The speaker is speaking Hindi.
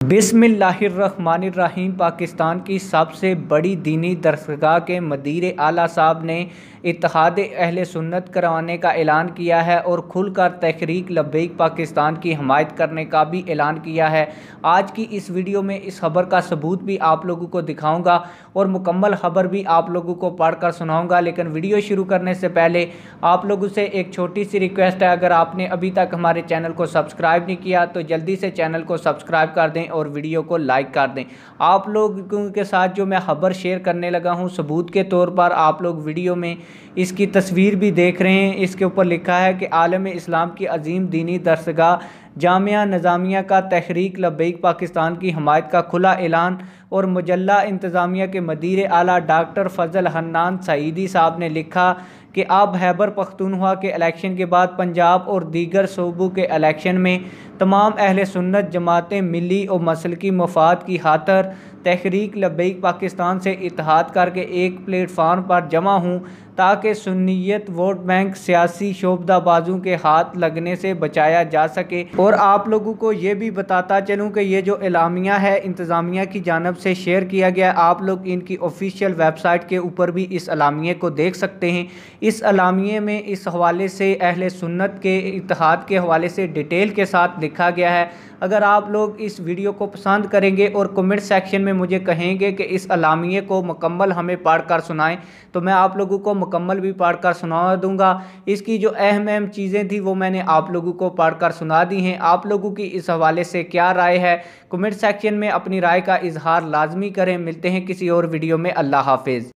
बिस्मिल्लाहिर्रहमानिर्रहीम। पाकिस्तान की सबसे बड़ी दीनी दरगाह के मदीर आला साहब ने इत्तेहाद अहले सुन्नत करवाने का ऐलान किया है और खुलकर तहरीक लब्बैक पाकिस्तान की हमायत करने का भी ऐलान किया है। आज की इस वीडियो में इस खबर का सबूत भी आप लोगों को दिखाऊंगा और मुकम्मल खबर भी आप लोगों को पढ़कर सुनाऊंगा। लेकिन वीडियो शुरू करने से पहले आप लोगों से एक छोटी सी रिक्वेस्ट है, अगर आपने अभी तक हमारे चैनल को सब्सक्राइब नहीं किया तो जल्दी से चैनल को सब्सक्राइब कर दें और वीडियो को लाइक कर दें। आप लोगों के साथ जो मैं खबर शेयर करने लगा हूं, सबूत के तौर पर आप लोग वीडियो में इसकी तस्वीर भी देख रहे हैं। इसके ऊपर लिखा है कि आलम इस्लाम की अजीम दीनी दरगाह जामिया निज़ामिया का तहरीक लब्बैक पाकिस्तान की हमायत का खुला ऐलान। और मुजल्ला इंतज़ामिया के मदीर आला डॉक्टर फजल हन्नान सईदी साहब ने लिखा कि अब खैबर पख्तूनख्वा के इलेक्शन के बाद पंजाब और दीगर सूबों के इलेक्शन में तमाम अहले सुन्नत जमातें मिली और मसलकी मफाद की खातर तहरीक लब्बैक पाकिस्तान से इत्तेहाद करके एक प्लेटफार्म पर जमा हूँ ताकि सुन्नियत वोट बैंक सियासी शोबदाबाजों के हाथ लगने से बचाया जा सके। और आप लोगों को ये भी बताता चलूँ कि ये जो एलामिया है इंतज़ामिया की जानब से शेयर किया गया, आप लोग इनकी ऑफिशियल वेबसाइट के ऊपर भी इस एलामिया को देख सकते हैं। इस एलामिया में इस हवाले से अहले सुन्नत के इत्तेहाद के हवाले से डिटेल के साथ लिखा गया है। अगर आप लोग इस वीडियो को पसंद करेंगे और कमेंट सेक्शन में मुझे कहेंगे कि इस एलामिया को मुकम्मल हमें पढ़कर सुनाएं, तो मैं आप लोगों को मुकम्मल भी पढ़कर सुना दूंगा। इसकी जो अहम अहम चीज़ें थी वो मैंने आप लोगों को पढ़कर सुना दी हैं। आप लोगों की इस हवाले से क्या राय है, कमेंट सेक्शन में अपनी राय का इजहार लाजमी करें। मिलते हैं किसी और वीडियो में। अल्लाह हाफिज़।